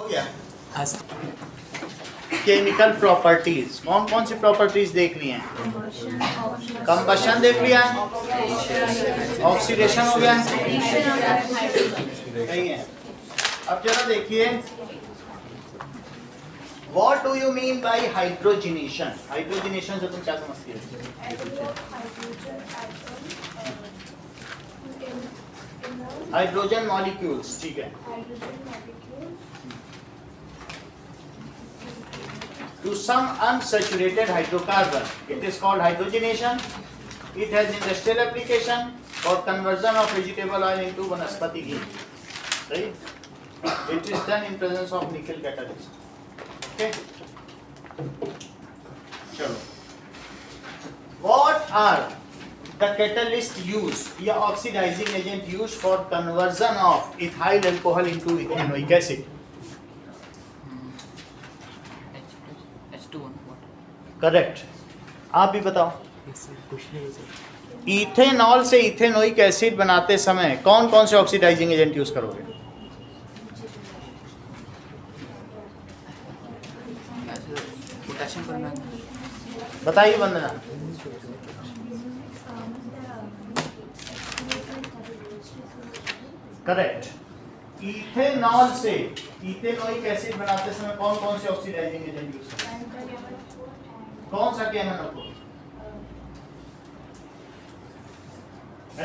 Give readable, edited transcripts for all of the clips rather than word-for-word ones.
हो गया। Chemical properties, कौन कौन सी प्रॉपर्टीज देख ली हैं? कंबशन देख लिया, ऑक्सीडेशन हो गया, नहीं है। अब जरा देखिए, what do you mean by hydrogenation? Hydrogenation से तुम क्या समझती हो? हाइड्रोजन मॉलिक्यूल्स, ठीक है। To some unsaturated hydrocarbon, it is called hydrogenation. It has industrial application for conversion of vegetable oil into vanaspati ghee. Right? It is done in presence of nickel catalyst. Okay. चलो. What are the catalyst used या oxidizing agent used for conversion of ethyl alcohol into ethanoic acid? Correct. आप भी बताओ। Ethanol से ethanoic acid बनाते समय कौन कौन से ऑक्सीडाइजिंग एजेंट यूज करोगे? बताइए वंदना। करेक्ट। इथेनॉल से इथेनोइक एसिड बनाते समय कौन कौन से ऑक्सीडाइजिंग एजेंट यूज करोगे? कौन सा कहना रखो?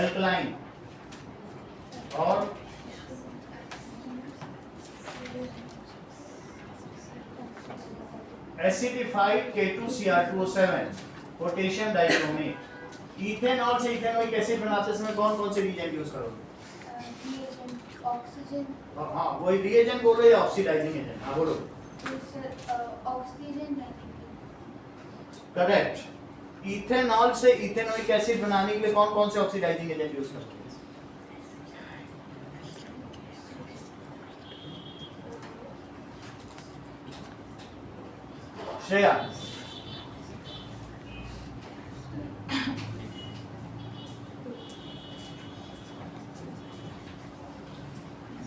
एल्कलाइन और acidified K2Cr2O7 potassium dichromate. Ethanol से इथेनोइक एसिड बनाते समय कौन कौन से रिएजेंट यूज करोगे? ऑक्सीजन। हाँ, वही रिएजेंट बोलो या ऑक्सीडाइजिंग एजेंट? हाँ बोलो। ऑक्सीजन। करेक्ट। इथेनॉल से इथेनोइक एसिड बनाने के लिए कौन कौन से ऑक्सीडाइजिंग एजेंट यूज करते हैं? श्रेया।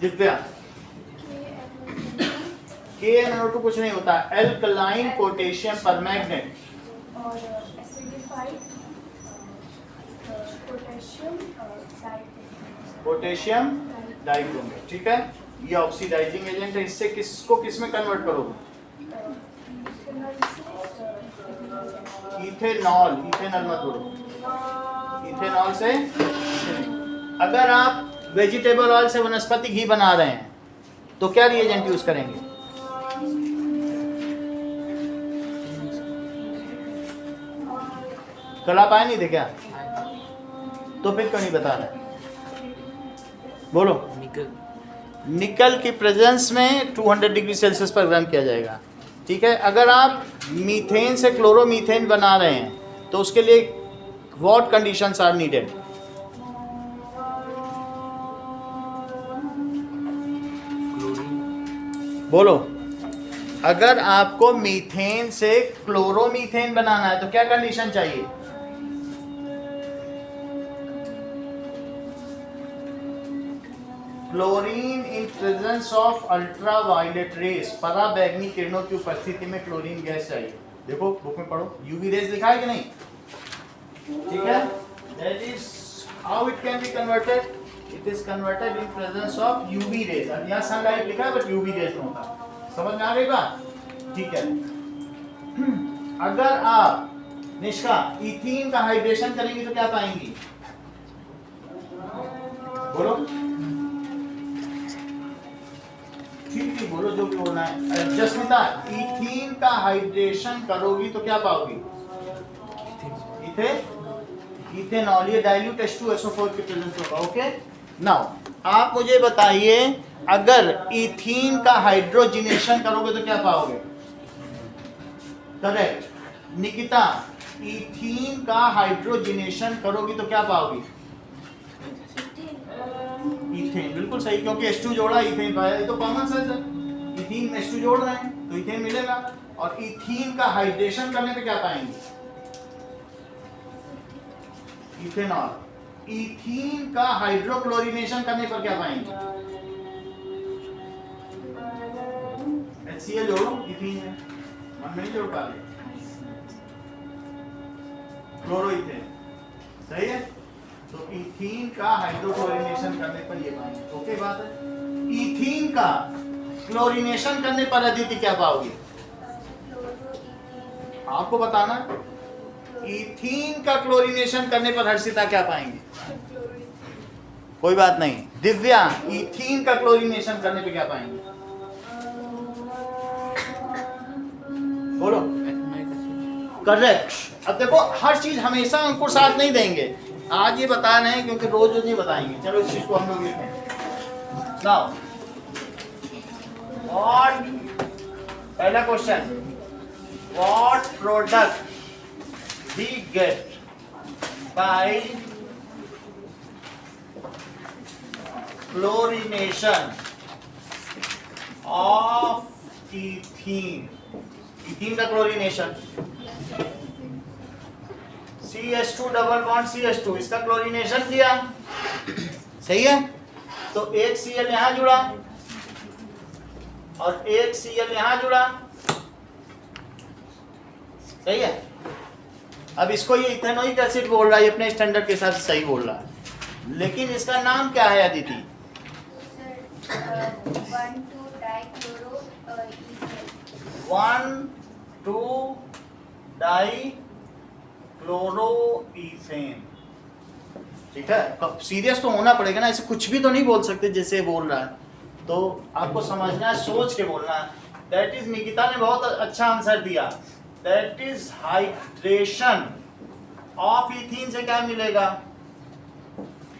दिव्या। KNO2 कुछ नहीं होता, एल्कलाइन पोटेशियम परमैंगनेट और एसिडिफाइड पोटेशियम डाइक्रोमेट। ठीक है, ये ऑक्सीडाइजिंग एजेंट है। इससे किसको किस में कन्वर्ट करोगे? इथेनॉल, इथेनॉल मत बोलो, इथेनॉल से। अगर आप वेजिटेबल ऑयल से वनस्पति घी बना रहे हैं तो क्या रिएजेंट यूज करेंगे? कल आप आए नहीं थे क्या? तो फिर क्यों नहीं बता रहे? बोलो। निकल की प्रेजेंस में 200 डिग्री सेल्सियस पर गर्म किया जाएगा। ठीक है, अगर आप मीथेन से क्लोरोमीथेन बना रहे हैं तो उसके लिए व्हाट कंडीशंस आर नीडेड? बोलो। अगर आपको मीथेन से क्लोरोमीथेन बनाना है तो क्या कंडीशन चाहिए? Chlorine in presence of ultraviolet rays, पराबैंगनी किरणों की उपस्थिति में क्लोरीन गैस चाहिए। देखो बुक में पढ़ो, यूवी रेस लिखा है कि नहीं? ठीक है, that is how it can be converted. It is converted in presence of UV rays. अब यहाँ सनलाइट लिखा है बट यूवी रेस में होता। समझ में आ गई बात? ठीक है। अगर आप निष्का इथीन का हाइड्रेशन करेंगे तो क्या पाएंगी? बोलो। ठीक है, बोलो जो भी बोलना है। जस्मिता, इथीन का हाइड्रेशन करोगी तो क्या पाओगी? इथेनॉल, ये डाइल्यूट H2SO4 के प्रेजेंस होगा। ओके, नाउ आप मुझे बताइए, अगर इथीन का हाइड्रोजनेशन करोगे तो क्या पाओगे? करेक्ट। निकिता, इथीन का हाइड्रोजनेशन करोगी तो क्या पाओगी? इथेन, बिल्कुल सही, क्योंकि H2 जोड़ा इथेन पाया, ये तो कॉमन सेंस है। इथीन में H2 जोड़ रहे हैं तो इथेन मिलेगा। और इथीन का हाइड्रेशन करने पे क्या पाएंगे? इथेनॉल। इथीन का हाइड्रोक्लोरिनेशन करने पर क्या पाएंगे? HCl जोड़ो, इथीन है, मन में नहीं जोड़ पा रहे, क्लोरोइथेन, सही है। तो इथीन का हाइड्रोक्लोरिनेशन करने पर ये पाएंगे, ओके बात है। इथीन का क्लोरिनेशन करने पर अदिति क्या पाओगे? आपको बताना। इथीन का क्लोरिनेशन करने पर हर्षिता क्या पाएंगे? कोई बात नहीं। दिव्या, इथीन का क्लोरिनेशन करने पे क्या पाएंगे? बोलो। करेक्ट। अब देखो, हर चीज हमेशा अंकुर साथ नहीं देंगे, आज ये बता रहे हैं क्योंकि रोज रोज नहीं बताएंगे। चलो इस चीज को हम लोग लिखते हैं। नाउ व्हाट, पहला question, what product we get by chlorination of ethene. Ethene का chlorination, CH2 double bond CH2, इसका क्लोरिनेशन किया, सही है। तो एक Cl यहां जुड़ा और एक Cl यहां जुड़ा, सही है। अब इसको ये इथेनोइक एसिड बोल रहा है, ये अपने स्टैंडर्ड के हिसाब से सही बोल रहा है, लेकिन इसका नाम क्या है अदिति? 1,2-डाइक्लोरोइथेन। ठीक है, अब सीरियस तो होना पड़ेगा ना, ऐसे कुछ भी तो नहीं बोल सकते जैसे बोल रहा है, तो आपको समझना है, सोच के बोलना है। दैट इज, निकिता ने बहुत अच्छा आंसर दिया, that is hydration of ethene से क्या मिलेगा?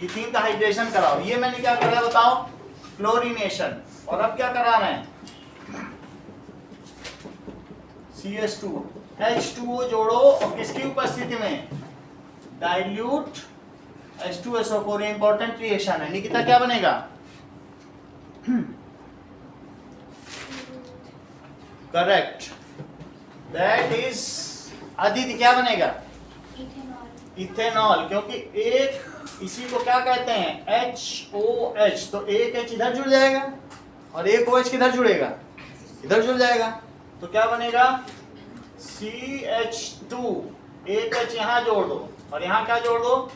इथीन का हाइड्रेशन कराओ। ये मैंने क्या करा बताओ? क्लोरिनेशन। और अब क्या करा रहे हैं? CH2 H2O जोड़ो और किसकी उपस्थिति में? डाइल्यूट H2SO4, इंपॉर्टेंट रिएक्शन है। निकिता क्या बनेगा? करेक्ट, दैट इज, अदिति क्या बनेगा? इथेनॉल, क्योंकि एक, इसी को क्या कहते हैं? HOH। तो एक H इधर जुड़ जाएगा और एक OH किधर जुड़ेगा? इधर जुड़ जाएगा, तो क्या बनेगा? CH2, एक H यहाँ जोड़ दो और यहाँ क्या जोड़ दो?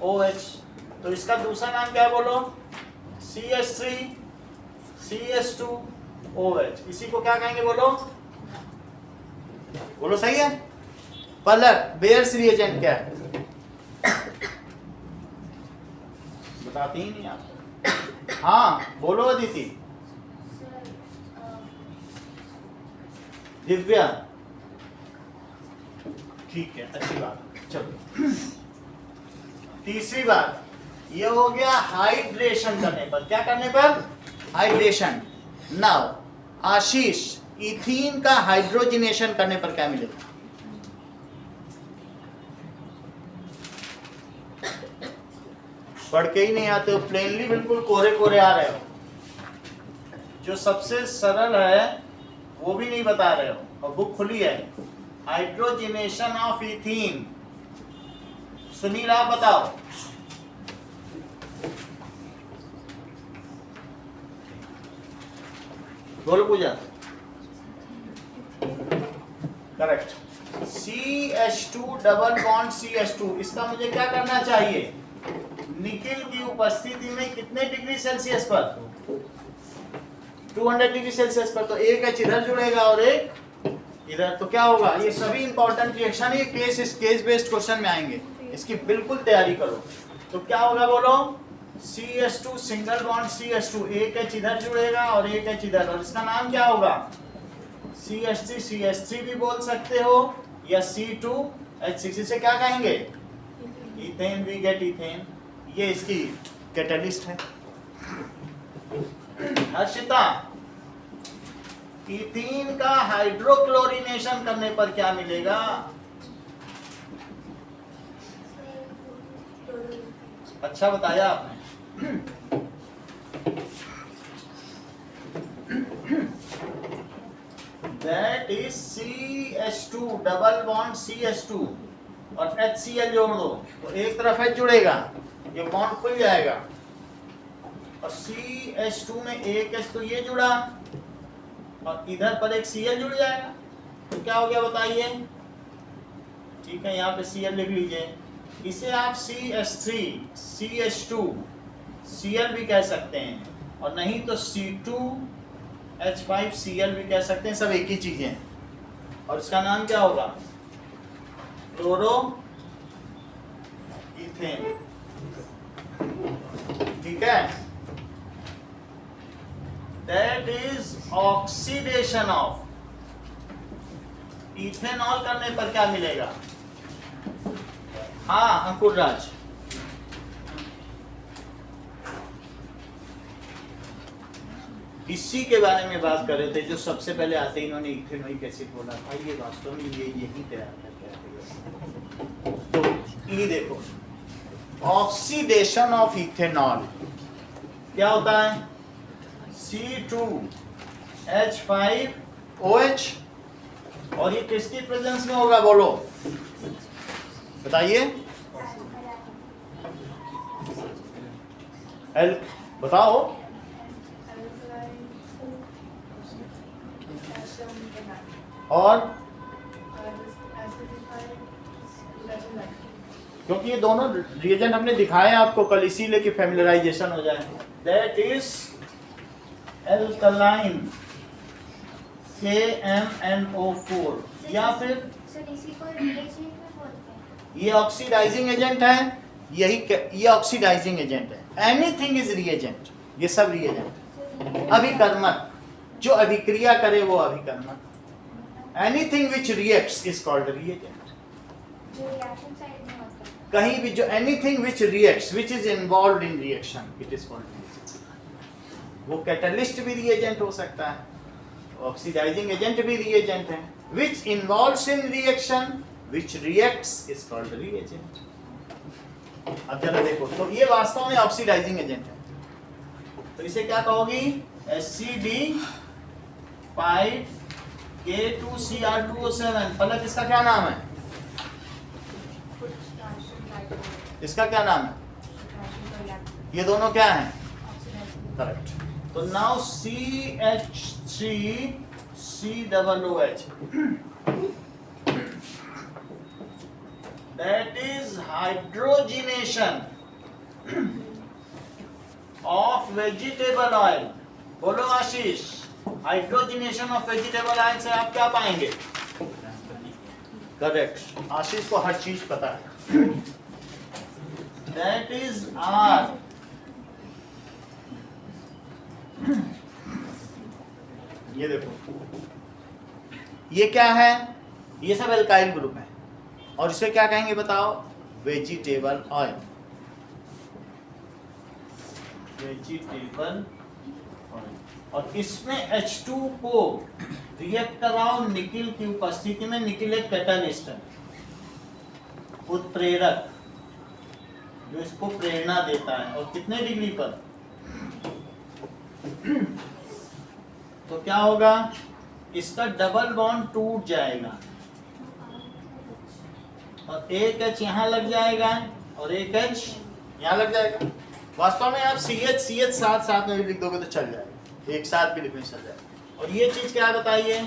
OH। तो इसका दूसरा नाम क्या बोलो? CH3 CH2 OH। इसी को क्या कहेंगे बोलो? बोलो, सही है। पलक, बेयर्स रिएजेंट क्या है? बताती ही नहीं आप। हाँ बोलो अदिति। दिव्या, ठीक है, अच्छी बात। चलो तीसरी बात, ये हो गया हाइड्रेशन करने पर। क्या करने पर? हाइड्रेशन। नाउ आशीष, इथीन का हाइड्रोजिनेशन करने पर क्या मिलेगा? पढ़ के ही नहीं आते हो, प्लेनली बिल्कुल कोरे कोरे आ रहे हो। जो सबसे सरल है वो भी नहीं बता रहे हो, और बुक खुली है। Hydrogenation of ethene. सुनील आप बताओ। बोलो पूजा। Correct, CH2 double bond CH2। इसका मुझे क्या करना चाहिए? निकिल की उपस्थिति में कितने डिग्री सेल्सियस पर? 200 डिग्री सेल्सियस पर। तो एक H इधर जुड़ेगा और एक इधर, तो क्या होगा? ये सभी इंपॉर्टेंट रिएक्शन ये केस बेस्ड क्वेश्चन में आएंगे, इसकी बिल्कुल तैयारी करो। तो क्या होगा बोलो? CH2 सिंगल बॉन्ड CH2, एक H इधर जुड़ेगा और एक H इधर, और इसका नाम क्या होगा? CH3 CH3 भी बोल सकते हो, या C2H6। इसे क्या कहेंगे? इथेन। We get ethane. ये इसकी कैटलिस्ट है। हर्षिता, इथीन का हाइड्रोक्लोरिनेशन करने पर क्या मिलेगा? अच्छा बताया आपने। That is CH2 double bond CH2 और HCl जोड़ दो, तो एक तरफ H जुड़ेगा, ये बॉन्ड खुल जाएगा, और CH2 में एक H तो ये जुड़ा और इधर पर एक Cl जुड़ जाएगा, तो क्या हो गया बताइए। ठीक है, यहाँ पे Cl लिख लीजिए। इसे आप CH3 CH2 Cl भी कह सकते हैं, और नहीं तो C2H5Cl भी कह सकते हैं, सब एक ही चीजें हैं। और इसका नाम क्या होगा, क्लोरो इथेन। ठीक है, that is oxidation of. Ethanol करने पर क्या मिलेगा? हाँ अंकुर राज, इसी के बारे में बात कर रहे थे, जो सबसे पहले आते इन्होंने इथेनोइक एसिड बोला था। ये वास्तव में ये यही तैयार करके आते हैं। तो ये देखो, ऑक्सीडेशन ऑफ इथेनॉल क्या होता है, C2H5OH, और ये किसकी प्रेजेंस में होगा बोलो, बताइए। बताओ। और क्योंकि ये दोनों रिएजेंट हमने दिखाए आपको कल, इसीलिए कि फैमिलियराइजेशन हो जाए। दैट इज एल्कलाइन KMnO4, या फिर सर इसी को रिएजेंट में बोलते हैं। ये ऑक्सीडाइजिंग एजेंट है, ये ऑक्सीडाइजिंग एजेंट है। एनीथिंग इज रिएजेंट, ये सब रिएजेंट। अभिकर्मक, जो अभिक्रिया करे वो अभिकर्मक। Anything which reacts is called reagent. जो रिएक्शन साइड में होता है, कहीं भी जो anything which reacts, which is involved in reaction, it is called reagent. वो कैटलिस्ट भी रिएजेंट हो सकता है, ऑक्सीडाइजिंग एजेंट भी रिएजेंट है। Which involves in reaction, which reacts is called reagent. अब जरा देखो, तो ये वास्तव में ऑक्सीडाइजिंग एजेंट है, तो इसे क्या कहोगी, Hcd5K2Cr2O7। फलक इसका क्या नाम है, इसका क्या नाम है, ये दोनों क्या हैं, करेक्ट। तो now CH3COOH, that is hydrogenation of vegetable oil। बोलो आशीष, हाइड्रोजनेशन ऑफ वेजिटेबल ऑयल से आप क्या पाएंगे, करेक्ट। आशीष को हर चीज पता है। That is R। ये देखो, ये क्या है, ये सब एल्काइल ग्रुप है, और इसे क्या कहेंगे बताओ, वेजिटेबल ऑयल। वेजिटेबल ऑयल, और इसमें H2 को रिएक्ट कराओ निकिल की उपस्थिति में। निकिल एक कैटलिस्ट है, उत्प्रेरक, जो इसको प्रेरणा देता है। और कितने डिग्री पर, तो क्या होगा, इसका डबल बॉन्ड टूट जाएगा, और एक H यहाँ लग जाएगा, और एक H यहाँ लग जाएगा। वास्तव में आप CH साथ साथ में भी लिख दोगे तो चल जाएगा, एक साथ भी लिखने चल जाएगा। और ये चीज क्या बताइए,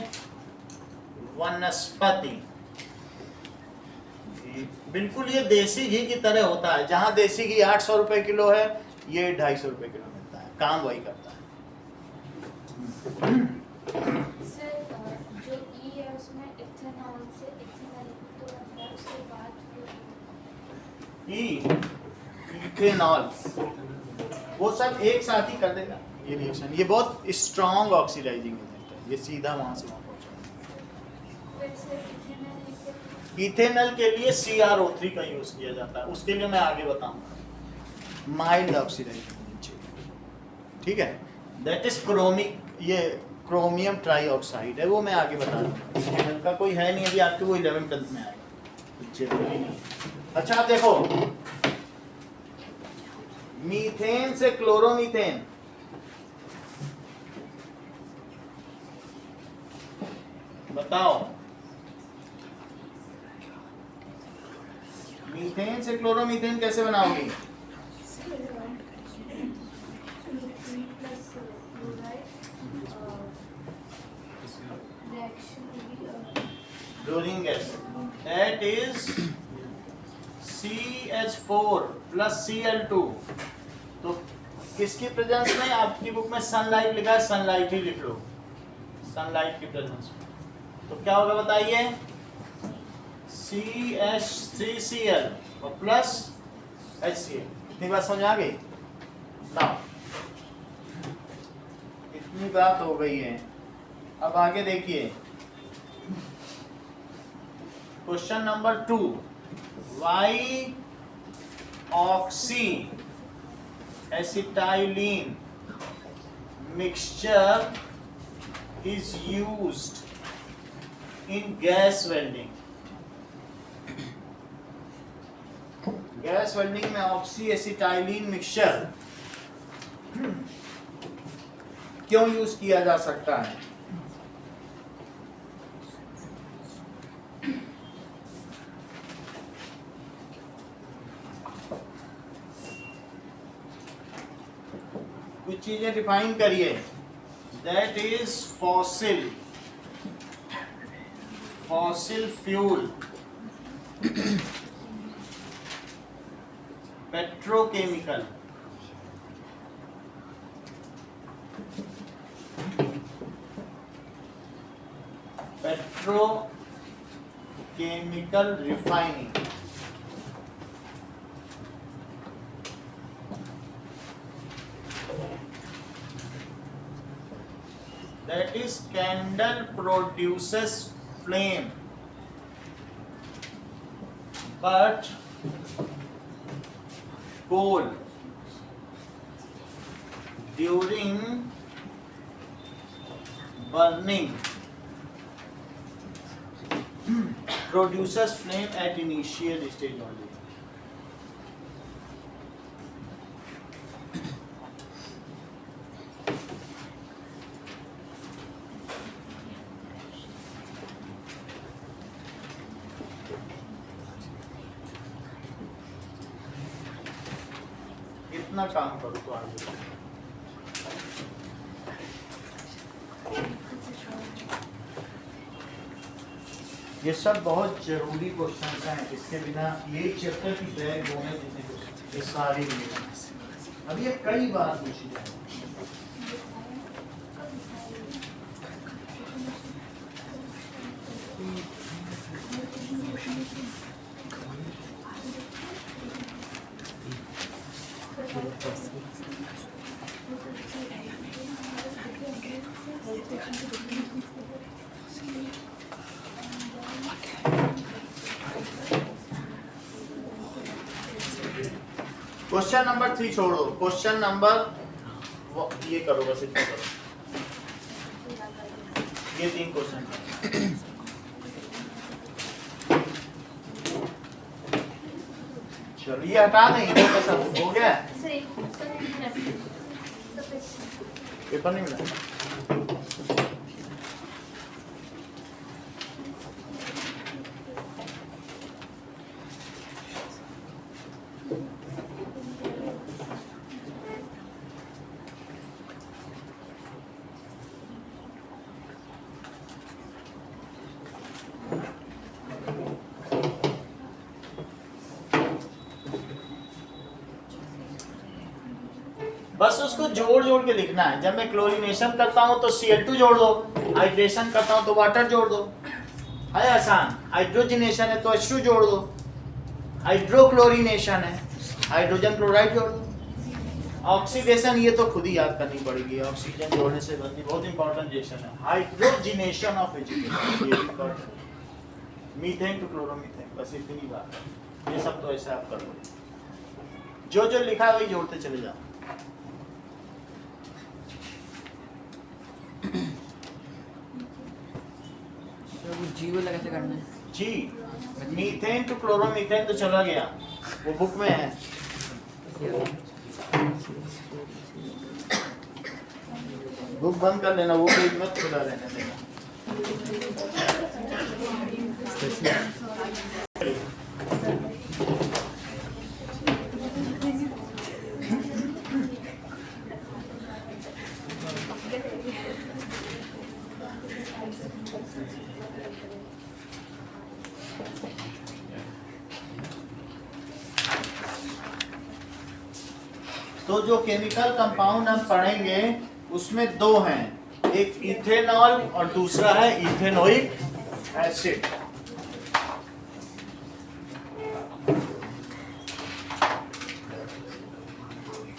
वनस्पति। बिल्कुल ये देसी घी की तरह होता है। जहाँ देसी घी 800 रुपए किलो है, ये 250 रुपए किलो मिलता है, काम वही करता है। सर जो ई है उसमें इथेनॉल से इथेनॉल तो बनता है, उसके बाद इथेनॉल वो सब एक साथ ही कर देगा ये रिएक्शन। ये बहुत स्ट्रॉन्ग ऑक्सीडाइजिंग एजेंट है, ये सीधा वहां से वहां पहुंचेगा। फिर से इथेनॉल इथेनॉल के लिए CrO3 का यूज किया जाता है, उसके लिए मैं आगे बताऊंगा। माइल्ड ऑक्सीडाइजिंग एजेंट चाहिए, ठीक है। दैट इज क्रोमिक, ये क्रोमियम ट्राईऑक्साइड है, वो मैं आगे बता दूंगा। इथेनॉल का कोई है नहीं, अभी आपके वो 11th 12th में आएगा, जरूरी नहीं। अच्छा आप देखो, मीथेन से क्लोरोमीथेन, बताओ, मीथेन से क्लोरोमीथेन कैसे बनाओगी? Chlorine gas, that is CH4 plus Cl2। तो किसकी प्रेजेंस में? आपकी बुक में सनलाइट लिखा है, सनलाइट ही लिख लो, सनलाइट की प्रेजेंस में। तो क्या होगा बताइए? CH3Cl और प्लस HCl। इतनी बात समझ आ गई ना? इतनी बात हो गई है। अब आगे देखिए question number 2, why oxy acetylene mixture is used in gas welding। Gas welding में ऑक्सी एसिटाइलिन मिक्सचर क्यों यूज किया जा सकता है? कुछ चीजें डिफाइन करिए। That is fossil fuel, petrochemical, refining, that is candle produces flame but coal during burning produces flame at initial stage only। इतना काम करो तो आगे। ये सब बहुत जरूरी क्वेश्चन हैं, इसके बिना ये चैप्टर की बैग होने जितने क्वेश्चन ये सारे मिलेंगे। अब ये कई बार पूछी जाए। क्वेश्चन नंबर 3 छोड़ दो, क्वेश्चन नंबर ये करो, बस इतना करो। ये 3 क्वेश्चन चलो ये हटा दें, इधर का सब हो गया। पेपर नहीं मिला। बस उसको जोड़ जोड़ के लिखना है। जब मैं क्लोरीनेशन करता हूं तो Cl2 जोड़ दो, हाइड्रेशन करता हूं तो वाटर जोड़ दो, है आसान। हाइड्रोजनेशन है तो H2 जोड़ दो, हाइड्रोक्लोरीनेशन है हाइड्रोजन क्लोराइड जोड़ दो, ऑक्सीडेशन ये तो खुद ही याद करनी पड़ेगी, ऑक्सीजन जोड़ने से बनती, बहुत इंपॉर्टेंट रिएक्शन है। Hydrogenation of vegetable, methane to chloromethane, बस इतनी बात है। ये सब तो ऐसे आप कर लो, जो जो लिखा है वही जोड़ते चले जाओ। जी वाला कैसे करना है? जी मीथेन टू क्लोरोमीथेन तो चला गया, वो बुक में है। बुक बंद कर लेना, वो पेज मत खुला रहने देना। तो जो केमिकल कंपाउंड हम पढ़ेंगे उसमें दो हैं, एक इथेनॉल और दूसरा है इथेनोइक एसिड।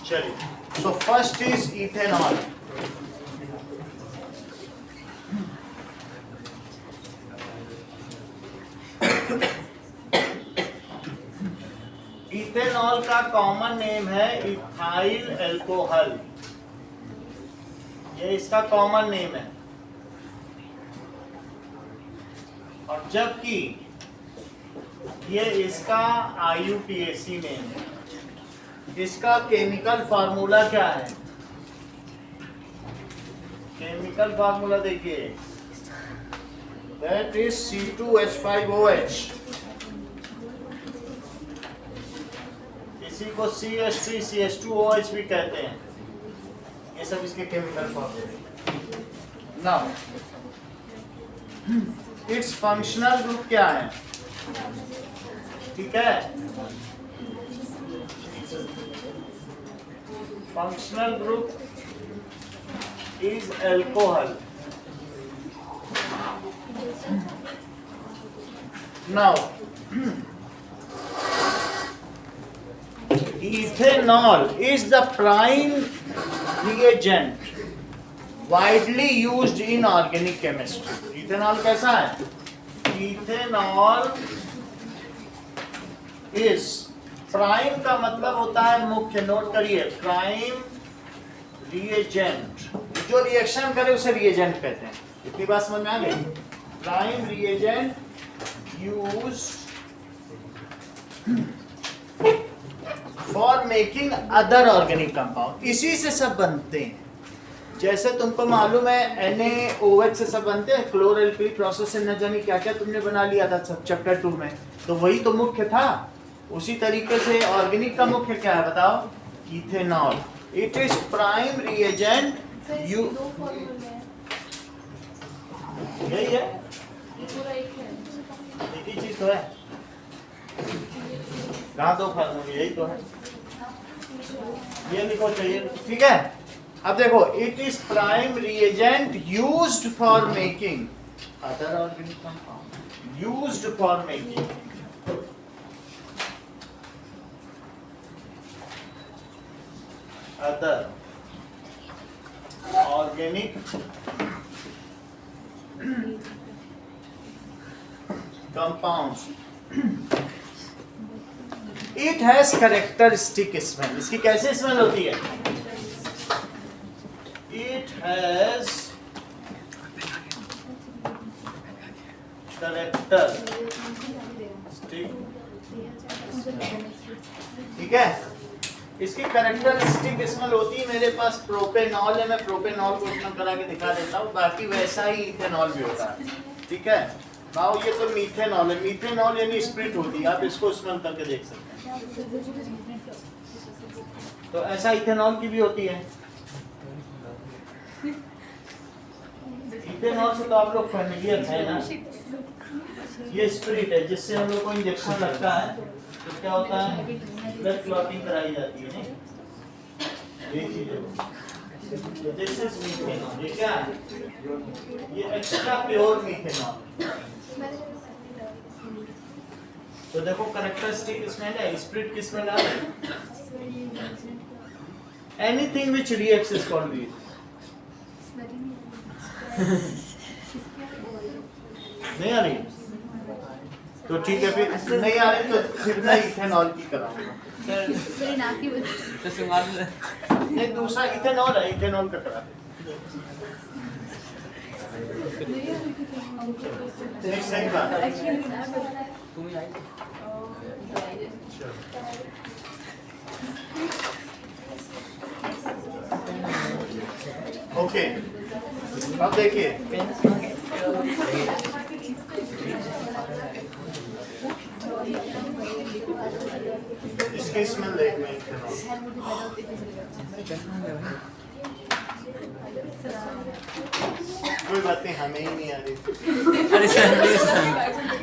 चलिए, so first is ethanol. Ethanol का कॉमन नेम है इथाइल एल्कोहल, ये इसका कॉमन नेम है। और जबकि ये इसका IUPAC नेम है। इसका केमिकल फार्मूला क्या है? केमिकल फार्मूला देखिए, दैट इज C2H5OH। इसी को CH3CH2OH भी कहते हैं। ये सब इसके केमिकल फार्मूले। नाउ इट्स फंक्शनल ग्रुप क्या है? ठीक है, functional group is alcohol. Now ethanol is the prime reagent widely used in organic chemistry. ethanol कैसा है? ethanol is, प्राइम का मतलब होता है मुख्य, नोट करिए, प्राइम रिएजेंट, जो रिएक्शन करे उसे रिएजेंट कहते हैं। इतनी बात समझ में आ गई? Prime reagent use for making other organic compound, इसी से सब बनते हैं। जैसे तुमको मालूम है NaOH से सब बनते हैं, क्लोरल्किली प्रोसेस से न जाने क्या क्या तुमने बना लिया था सब चैप्टर 2 में, तो वही तो मुख्य था। उसी तरीके से ऑर्गेनिक का मुख्य क्या है बताओ? Ethanol. It is prime reagent you, यही है, एक ही चीज तो है, कहाँ दो फार्मूले, यही तो है, ये लिखो चाहिए, ठीक है। अब देखो, it is prime reagent used for making other organic compound, used for making other organic compounds. It has characteristic smell. इसकी कैसे स्मेल होती है? It has characteristic, ठीक है। इसकी कैरेक्टरिस्टिक स्मेल होती है, मेरे पास प्रोपेनॉल है, मैं प्रोपेनॉल को स्मेल करा के दिखा देता हूँ, बाकी वैसा ही इथेनॉल भी होता है, ठीक है। नाउ ये तो मीथेनॉल है, मीथेनॉल यानी स्प्रिट होती है, आप इसको स्मेल करके देख सकते हैं। तो ऐसा इथेनॉल की भी होती है। इथेनॉल से तो आप लोग फेमिलियर हैं ना, ये स्प्रिट है जिससे हम लोग को इंजेक्शन लगता है तो क्या होता है, ब्लड क्लॉटिंग कराई जाती है, नहीं ये चीज है। दिस इज मीथेनॉल, ये क्या है? ये एक्स्ट्रा प्योर मीथेनॉल। तो देखो कैरेक्टरिस्टिक स्मेल है, स्प्रिट की स्मेल आ रही है। Anything which reacts is called wheat. नहीं आ रही तो ठीक है, फिर नहीं आ रही तो फिर मैं इथेनॉल की कराऊंगा। नहीं, दूसरा इथेनॉल है, इथेनॉल का करा दे। सही बात है। ओके, अब देखिए, इसकी स्मेल देखना है। कोई बात नहीं, हमें ही नहीं आ रही। अरे सर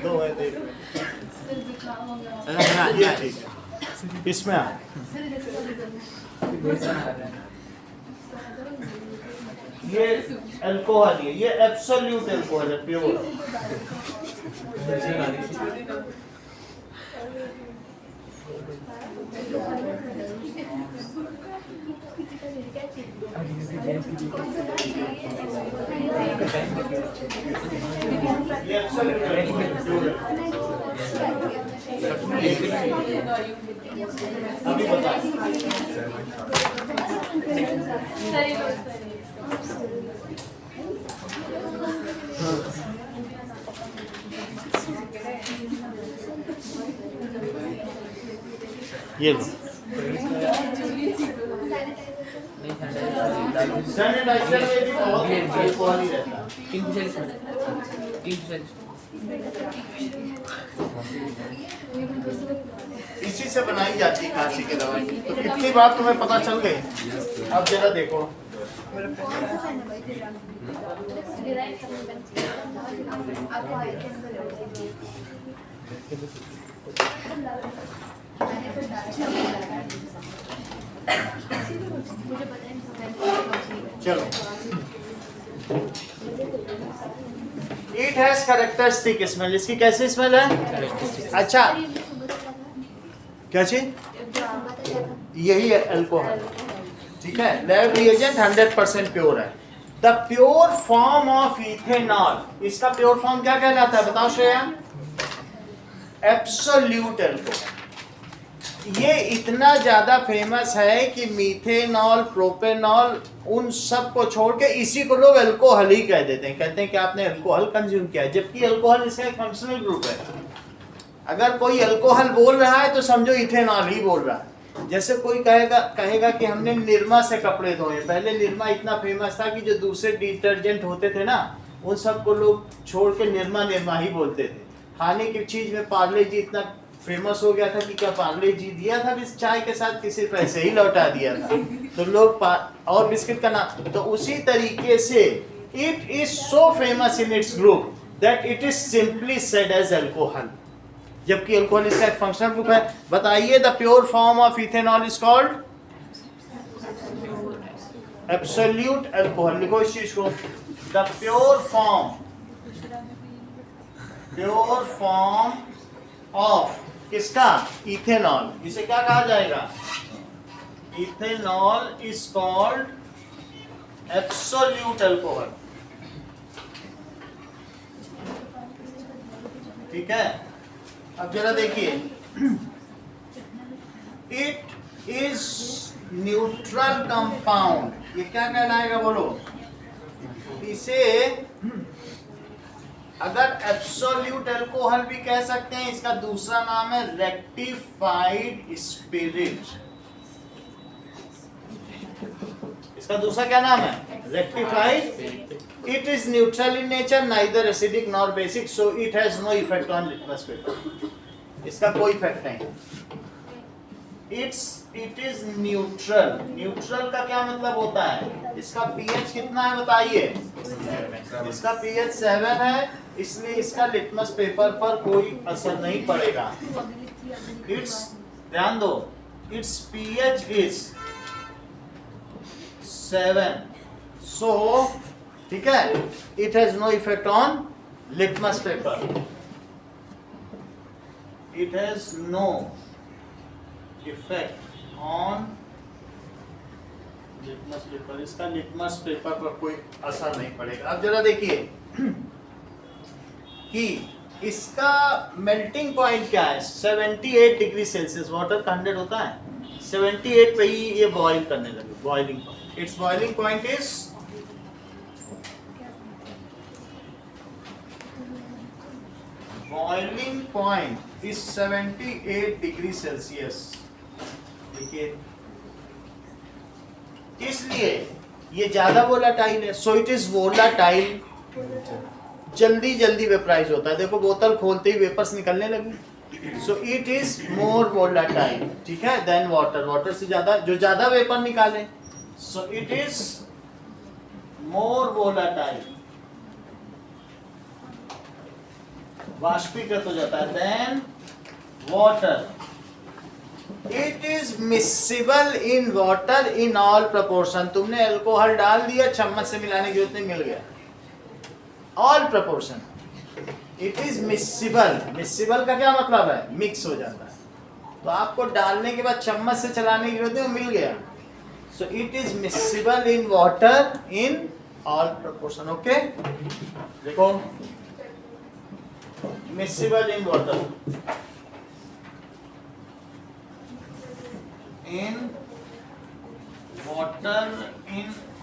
दो है, देख लो। ये ठीक है, इसमें आ ये अल्कोहल है, ये एब्सोल्यूट अल्कोहल है, प्योर। ये एब्सोल्यूट अल्कोहल अभी बता। ये लो, सैनिटाइजर में भी बहुत अल्कोहल ही रहता है। इसी से बनाई जाती है खांसी की दवाई। तो कितनी बात तुम्हें पता चल गई? अब जरा देखो, चलो, इट हैज कैरेक्टरिस्टिक स्मेल। इसकी कैसी स्मेल है? अच्छा, क्या चीज? यही है अल्कोहल, ठीक है। लैब रिएजेंट 100% प्योर है। The pure form of ethanol, इसका प्योर फॉर्म क्या कहलाता है बताओ श्रेया? Absolute alcohol. ये इतना ज्यादा फेमस है कि मीथेनॉल, प्रोपेनॉल, उन सब को छोड़ के इसी को लोग अल्कोहल ही कह देते हैं। कहते हैं कि आपने अल्कोहल कंज्यूम किया है, जबकि अल्कोहल इसका एक फंक्शनल ग्रुप है। अगर कोई अल्कोहल बोल रहा है तो समझो इथेनॉल ही बोल रहा है। जैसे कोई कहेगा कि हमने निरमा से कपड़े धोए। पहले निरमा इतना फेमस था कि जो दूसरे डिटर्जेंट होते थे ना, उन सब को लोग छोड़ के निरमा ही बोलते थे। खाने की चीज में पार्ले जी इतना फेमस हो गया था कि क्या पार्ले जी दिया था इस चाय के साथ, किसी पैसे ही लौटा दिया था, तो लोग और बिस्किट का नाम। तो उसी तरीके से it is so famous in its group that it is simply said as alcohol, जबकि अल्कोहल इसका एक फंक्शनल ग्रुप है। बताइए, the pure form of ethanol is called absolute alcohol. लिखो इस चीज को, द प्योर फॉर्म ऑफ किसका? इथेनॉल। इसे क्या कहा जाएगा? Ethanol is called absolute alcohol, ठीक है। अब जरा देखिए, इट इज न्यूट्रल कंपाउंड। ये क्या कहलाएगा बोलो? इसे अगर एब्सोल्यूट अल्कोहल भी कह सकते हैं, इसका दूसरा नाम है रेक्टिफाइड स्पिरिट। इसका दूसरा क्या नाम है? Rectified. It is neutral in nature, neither acidic nor basic, so it has no effect on litmus paper. इसका कोई इफेक्ट नहीं। It is neutral. न्यूट्रल का क्या मतलब होता है? इसका पीएच कितना है बताइए? इसका पीएच 7 है, इसलिए इसका लिटमस पेपर पर कोई असर नहीं पड़ेगा। इट्स, ध्यान दो, इट्स पीएच इज 7, सो ठीक है, it has no effect on litmus paper. It has no effect on litmus paper. इसका लिटमस पेपर पर कोई असर नहीं पड़ेगा। अब जरा देखिए कि इसका मेल्टिंग पॉइंट क्या है? 78 डिग्री सेल्सियस। वाटर का 100 होता है, 78 पे ही ये बॉइल करने लगे। Boiling point, it's boiling point is boiling point is 78 degree Celsius. देखिए, इसलिए ये ज्यादा वोलाटाइल है, सो इट इज वोलाटाइल, जल्दी जल्दी वेपराइज होता है। देखो बोतल खोलते ही वेपर्स निकलने लगी, सो इट इज मोर वोलाटाइल, ठीक है, देन वाटर। वाटर से ज्यादा, जो ज्यादा वेपर निकाले, so it is more volatile, वाष्पीकृत हो जाता है, then water, it is miscible in water in all proportion. तुमने अल्कोहल डाल दिया, चम्मच से मिलाने की जरूरत नहीं, मिल गया, ऑल प्रोपोर्शन, इट इज मिक्सिबल। मिक्सिबल का क्या मतलब है? मिक्स हो जाता है, तो आपको डालने के बाद चम्मच से चलाने की जरूरत नहीं, मिल गया। So it is miscible in water in all proportion. Okay, देखो miscible in water in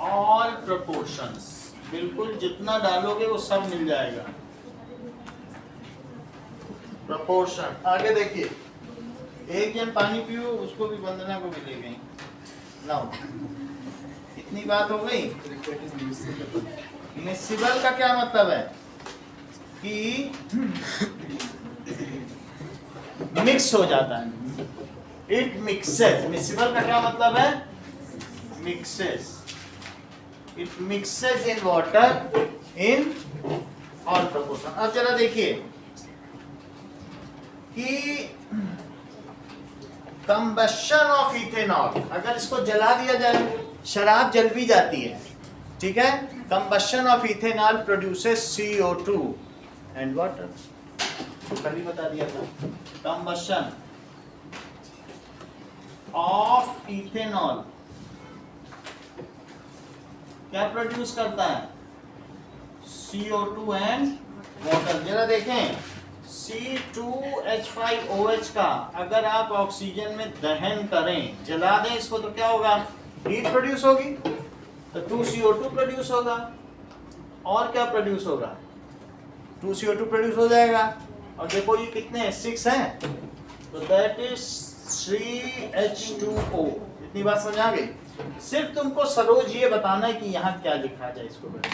all proportions, बिल्कुल जितना डालोगे वो सब मिल जाएगा, प्रोपोर्शन। आगे देखिए, एक जन पानी पियो, उसको भी वंदना को भी ले गई। नाउ इतनी बात हो गई। मिक्सिबल का क्या मतलब है? कि मिक्स हो जाता है, इट मिक्सेस। मिक्सिबल का क्या मतलब है? Mixes, it mixes in water in all proportion. अब जरा देखिए कि कंबशन ऑफ इथेनॉल, अगर इसको जला दिया जाए, शराब जल भी जाती है, ठीक है। Combustion of ethanol produces CO2 and water, तो कल ही बता दिया था। कंबशन ऑफ इथेनॉल क्या प्रोड्यूस करता है? CO2 and water. जरा देखें, C2H5OH का अगर आप ऑक्सीजन में दहन करें, जला दें इसको, तो क्या होगा? हीट प्रोड्यूस होगी, तो 2CO2 प्रोड्यूस होगा। और क्या प्रोड्यूस होगा? 2CO2 प्रोड्यूस हो जाएगा। और देखो ये कितने 6 हैं, तो दैट इज 3H2O। इतनी बात समझ आ गई? सिर्फ तुमको सरोज ये बताना है कि यहाँ क्या लिखा जाए, इसको बताओ।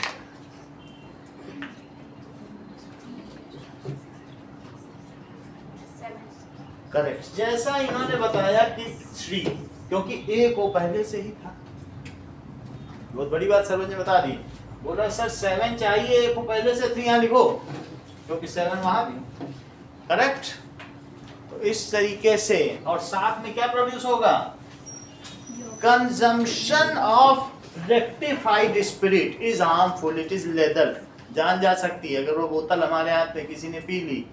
करेक्ट, जैसा इन्होंने बताया कि 3, क्योंकि A को पहले से ही था। बहुत बड़ी बात सरोज ने बता दी, बोला सर 7 चाहिए, A को पहले से 3 यहाँ लिखो, क्योंकि 7 वहां भी। करेक्ट, तो इस तरीके से। और साथ में क्या प्रोड्यूस होगा? Consumption of rectified spirit is harmful, it is leather. जान जा सकती है, अगर वो बोतल हमारे हाथ में किसी ने पी ली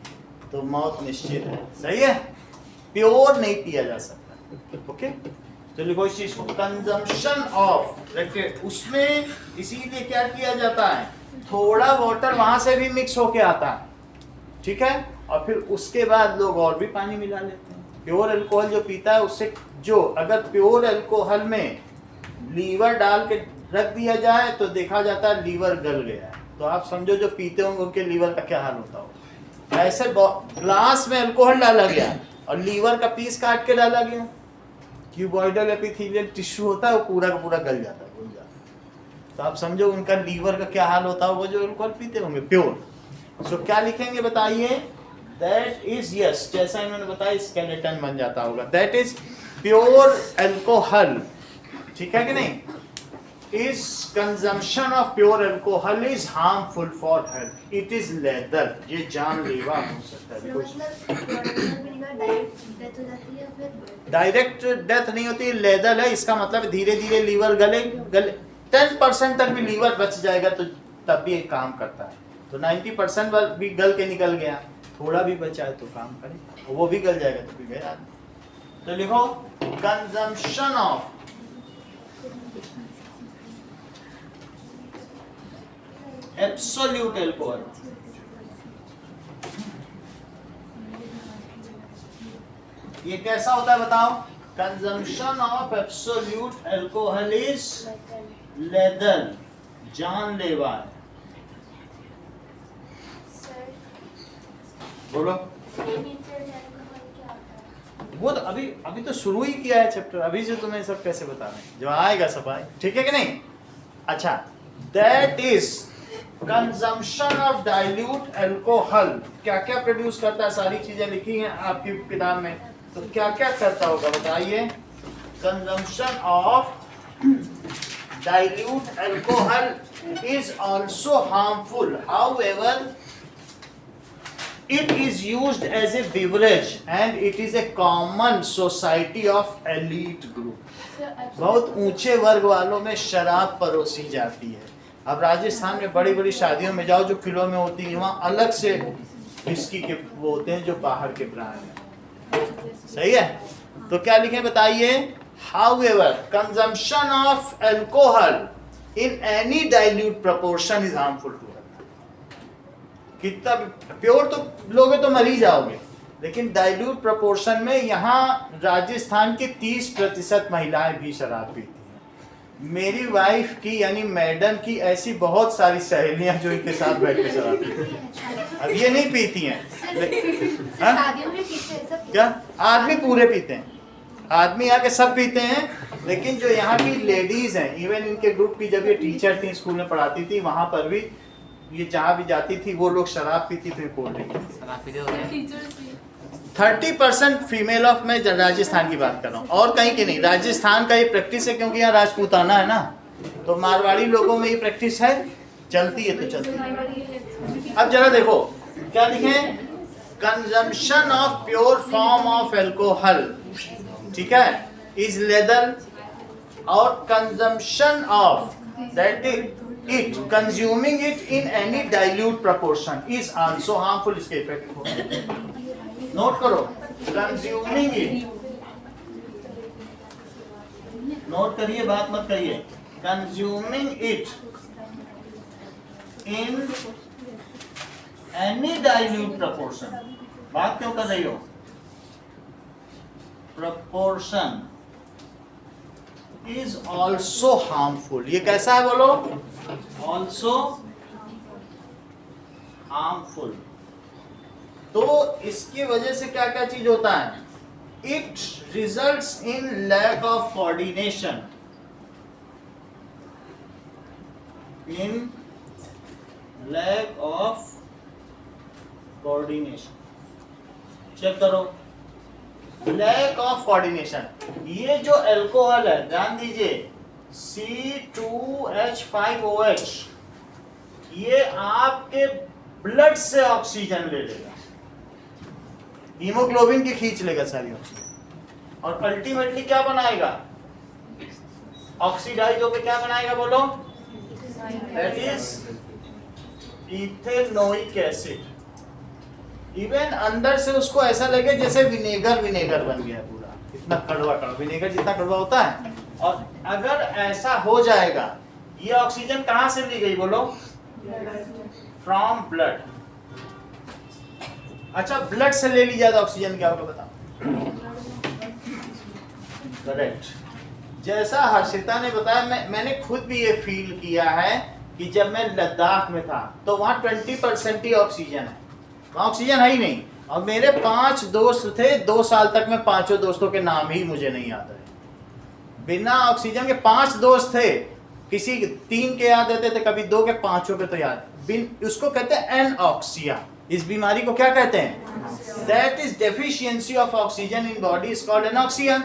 तो मौत निश्चित है। सही है, प्योर नहीं पिया जा सकता। ओके, तो लिखो इस चीज को, कंजम्पशन ऑफ रेक्टिफाइड। उसमें इसीलिए क्या किया जाता है, थोड़ा वाटर वहां से भी मिक्स होके आता है, ठीक है, और फिर उसके बाद लोग और भी पानी मिला लेते हैं। प्योर अल्कोहल जो पीता है उससे, जो अगर प्योर अल्कोहल में लीवर डाल के रख दिया जाए तो देखा जाता है लीवर गल गया है। तो आप समझो जो पीते होंगे उनके लीवर का क्या हाल होता होगा। ऐसे ग्लास में अल्कोहल डाला गया और लीवर का पीस काट के डाला गया, क्यूबॉइडल एपिथेलियल टिश्यू होता है, वो पूरा का पूरा गल जाता है, घुल जाता है। तो आप समझो उनका लीवर का क्या हाल होता होगा जो अल्कोहल पीते होंगे प्योर। सो क्या लिखेंगे बताइए? दैट इज, यस, जैसा इन्होंने बताया स्केलेटन बन जाता होगा। दैट इज प्योर अल्कोहल, ठीक है कि नहीं? Is consumption of pure alcohol is harmful for health, it is leather, ये जानलेवा हो सकता है। डायरेक्ट डेथ नहीं होती, लेदर है, इसका मतलब धीरे धीरे लीवर गले 10% तक भी लीवर बच जाएगा तो तब भी एक काम करता है। तो 90% भी गल के निकल गया, थोड़ा भी बचा है तो काम करे, वो भी गल जाएगा तो भी गया। तो लिखो कंजम्पशन ऑफ एब्सोल्यूट अल्कोहल, ये कैसा होता है बताओ? Consumption of absolute alcohol is leather, जानलेवा है। बोलो, वो तो अभी तो शुरू ही किया है चैप्टर, अभी से तुम्हें सब कैसे बता रहे हैं, जो आएगा सब आए, ठीक है कि नहीं? अच्छा, that is consumption of dilute alcohol. क्या क्या प्रोड्यूस करता है, सारी चीजें लिखी हैं आपकी किताब में, तो क्या क्या करता होगा बताइए? Consumption of dilute alcohol is also harmful. However, it is used as a beverage and it is a common society of elite group. बहुत ऊंचे वर्ग वालों में शराब परोसी जाती है. अब राजस्थान में बड़ी बड़ी शादियों में जाओ जो किलो में होती है, वहाँ अलग से विस्की के वो होते हैं जो बाहर के ब्रांड हैं. सही है. तो क्या लिखे बताइए. However, consumption of alcohol in any dilute proportion is harmful to health. कितना प्योर तो लोगे तो मर ही जाओगे, लेकिन डाइल्यूट प्रोपोर्शन में यहाँ राजस्थान की 30% महिलाएं भी शराब पीती हैं. मेरी वाइफ की यानी मैडम की ऐसी बहुत सारी सहेलियां जो इनके साथ बैठ के शराब पीती हैं. अब ये नहीं पीती हैं, शादियों में पीते हैं सब. क्या आदमी पूरे पीते हैं, आदमी यहाँ के सब पीते हैं, लेकिन जो यहाँ की लेडीज हैं, इवन इनके ग्रुप की जब ये टीचर थी स्कूल में पढ़ाती थी, वहाँ पर भी ये जहाँ भी जाती थी वो लोग शराब पीती थी, कोल्ड ड्रिंक. 30% फीमेल ऑफ, मैं राजस्थान की बात कर रहा हूँ और कहीं की नहीं. राजस्थान का ये प्रैक्टिस है क्योंकि यहाँ राजपूताना है ना, तो मारवाड़ी लोगों में ये प्रैक्टिस है, चलती है तो चलती है. अब जरा देखो क्या लिखे. Consumption of pure form of alcohol, ठीक है, इज लेदर, और consumption of that it consuming it in any dilute proportion is also harmful. इसके इफेक्ट नोट करो. कंज्यूमिंग इट, नोट करिए, बात मत करिए. Consuming it in any dilute proportion, बात क्यों कर रही हो. Proportion is also harmful. ये कैसा है बोलो. Also harmful. तो इसकी वजह से क्या क्या चीज होता है. It results in lack of coordination, in lack of coordination. Check करो. Lack of coordination. ये जो अल्कोहल है, ध्यान दीजिए, C2H5OH, ये आपके ब्लड से ऑक्सीजन ले लेगा, हीमोग्लोबिन की खींच लेगा सारी ऑक्सीजन, और अल्टीमेटली क्या बनाएगा. ऑक्सीडाइज होकर क्या बनाएगा बोलो. That is ethanoic acid. Even अंदर से उसको ऐसा लगे जैसे विनेगर बन गया पूरा, इतना कड़वा विनेगर जितना कड़वा होता है. और अगर ऐसा हो जाएगा, ये ऑक्सीजन कहां से ली गई बोलो. From blood. अच्छा, ब्लड से ले ली जाए ऑक्सीजन क्या होगा बताओ. करेक्ट. जैसा हर्षिता ने बताया, मैंने खुद भी ये फील किया है कि जब मैं लद्दाख में था तो वहाँ 20% ही ऑक्सीजन है, वहाँ ऑक्सीजन है ही नहीं. और मेरे 5 दोस्त थे, 2 साल तक मैं 5 दोस्तों के नाम ही मुझे नहीं याद है. बिना ऑक्सीजन के 5 दोस्त थे, किसी 3 के याद रहते थे, कभी 2 के, 5 के तो याद. उसको कहते हैं एनऑक्सिया. इस बीमारी को क्या कहते हैं. That is deficiency of oxygen in body is called anoxia.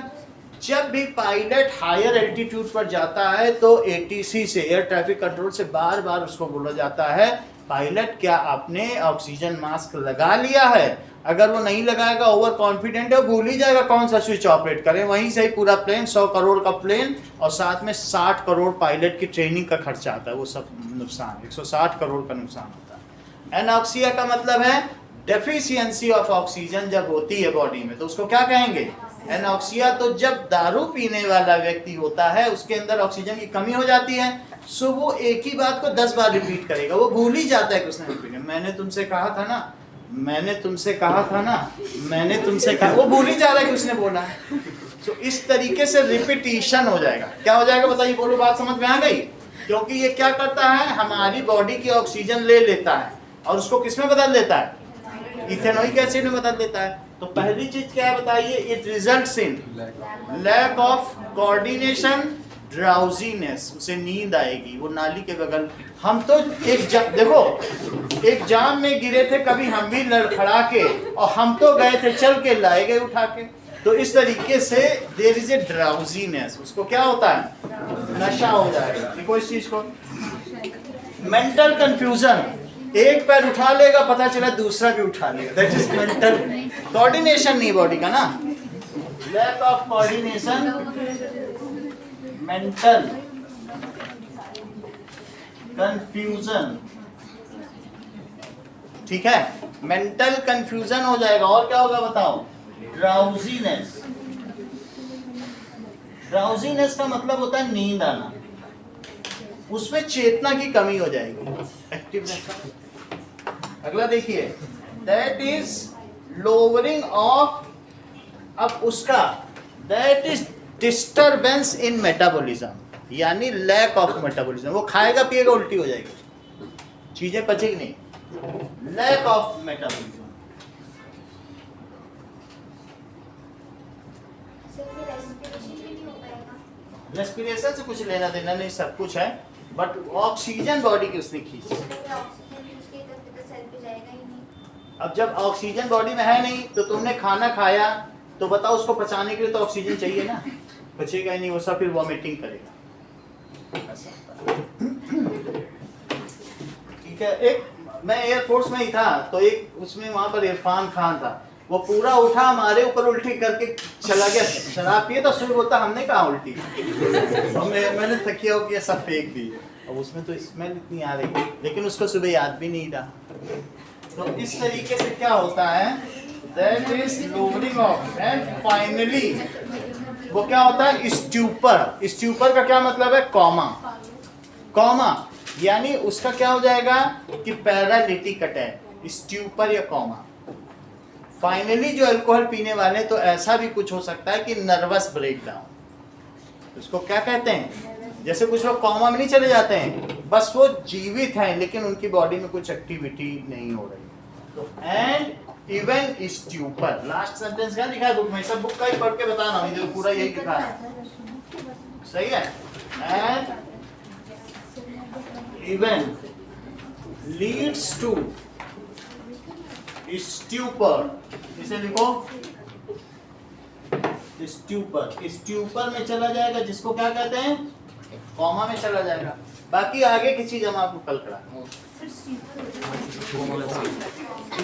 जब भी पायलट हायर एल्टीट्यूड पर जाता है तो एटीसी से, एयर ट्रैफिक कंट्रोल से, बार बार उसको बोला जाता है, पायलट क्या आपने ऑक्सीजन मास्क लगा लिया है. अगर वो नहीं लगाएगा, ओवर कॉन्फिडेंट है, वो भूल ही जाएगा कौन सा स्विच ऑपरेट करें. वहीं से ही पूरा प्लेन, 100 करोड़ का प्लेन, और साथ में 60 करोड़ पायलट की ट्रेनिंग का खर्चा आता है, वो सब नुकसान, 160 करोड़ का नुकसान होता है. एनऑक्सिया का मतलब है डेफिशिएंसी ऑफ ऑक्सीजन जब होती है बॉडी में, तो उसको क्या कहेंगे. एनऑक्सिया. तो जब दारू पीने वाला व्यक्ति होता है, उसके अंदर ऑक्सीजन की कमी हो जाती है, सो वो एक ही बात को 10 बार रिपीट करेगा, वो भूल ही जाता है कि उसने रिपीट. मैंने तुमसे कहा था ना, मैंने तुमसे कहा था ना, मैंने तुमसे कहा, वो भूल ही जा रहा है कि उसने बोला है. तो इस तरीके से रिपीटिशन हो जाएगा. क्या हो जाएगा बताइए, बोलो, बात समझ में आ गई. क्योंकि ये क्या करता है, हमारी बॉडी की ऑक्सीजन ले लेता है और उसको किसमें बदल देता है, इथेनोइक एसिड में बदल देता है. तो पहली चीज क्या है बताइए, it results in lack of coordination, drowsiness, उसे नींद आएगी, वो नाली के बगल. हम तो देखो एग्जाम में गिरे थे, कभी हम भी लड़खड़ा के, और हम तो गए थे चल के, लाए गए उठा के. तो इस तरीके से देयर इज ए ड्राउजीनेस, उसको क्या होता है, नशा हो जाएगा। देखो इस चीज को, मेंटल कंफ्यूजन, एक पैर उठा लेगा पता चला दूसरा भी उठा लेगा, दैट इज मेंटल कोऑर्डिनेशन नहीं बॉडी का ना, lack of coordination, mental confusion, ठीक है, मेंटल कंफ्यूजन हो जाएगा। और क्या होगा बताओ, ड्राउजीनेस। ड्राउजीनेस का मतलब होता है नींद आना, उसमें चेतना की कमी हो जाएगी, एक्टिवनेस का। अगला देखिए, दैट इज लोअरिंग ऑफ, अब उसका that is disturbance in metabolism, यानी लैक ऑफ मेटाबॉलिज्म। वो खाएगा पिएगा उल्टी हो जाएगी, चीजें पचेगी नहीं, लैक ऑफ मेटाबॉलिज्म। रेस्पिरेशन से कुछ लेना देना नहीं, सब कुछ है, बट ऑक्सीजन बॉडी की उसने खींची। अब जब ऑक्सीजन बॉडी में है नहीं तो तुमने खाना खाया तो बताओ उसको पचाने के लिए तो ऑक्सीजन चाहिए ना, बचेगा ही नहीं, वो सब फिर वॉमिटिंग करेगा। ठीक है, एक मैं एयरफोर्स में ही था तो एक उसमें वहां पर इरफान खान था, वो पूरा उठा हमारे ऊपर उल्टी करके चला गया, शराब पिए तो शुरू होता, हमने कहा उल्टी तो मैंने तकिया हो सब फेंक दी, अब उसमें तो स्मेल इतनी आ रही, लेकिन उसको सुबह याद भी नहीं रहा। तो इस तरीके से क्या होता है, that is lowering of, and finally वो क्या होता है, स्ट्यूपर। स्ट्यूपर का क्या मतलब है, कॉमा। कॉमा यानी उसका क्या हो जाएगा कि पैरालिटिक अटैक, स्ट्यूपर या कॉमा। फाइनली जो अल्कोहल पीने वाले तो ऐसा भी कुछ हो सकता है कि नर्वस ब्रेकडाउन, उसको क्या कहते हैं, जैसे कुछ लोग कॉमा में नहीं चले जाते हैं, बस वो जीवित हैं लेकिन उनकी बॉडी में कुछ एक्टिविटी नहीं हो रही। तो एंड इवन स्ट्यूपर, लास्ट सेंटेंस क्या लिखा है बुक में, सब बुक का ही पढ़ के बता रहा हूँ, जो पूरा यही लिखा है, सही है। एंड इवन लीड्स टू स्ट्यूपर, इसे लिखो स्ट्यूपर। स्ट्यूपर में चला जाएगा, जिसको क्या कहते हैं, कॉमा में चला जाएगा। बाकी आगे की चीज हम आपको कल कराएंगे।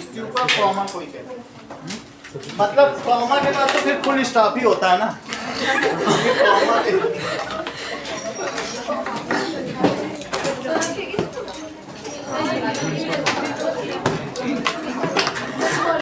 स्ट्यूपर कॉमा कोई कहते हैं, मतलब कॉमा के बाद तो फिर फुल स्टॉप ही होता है ना, कॉमा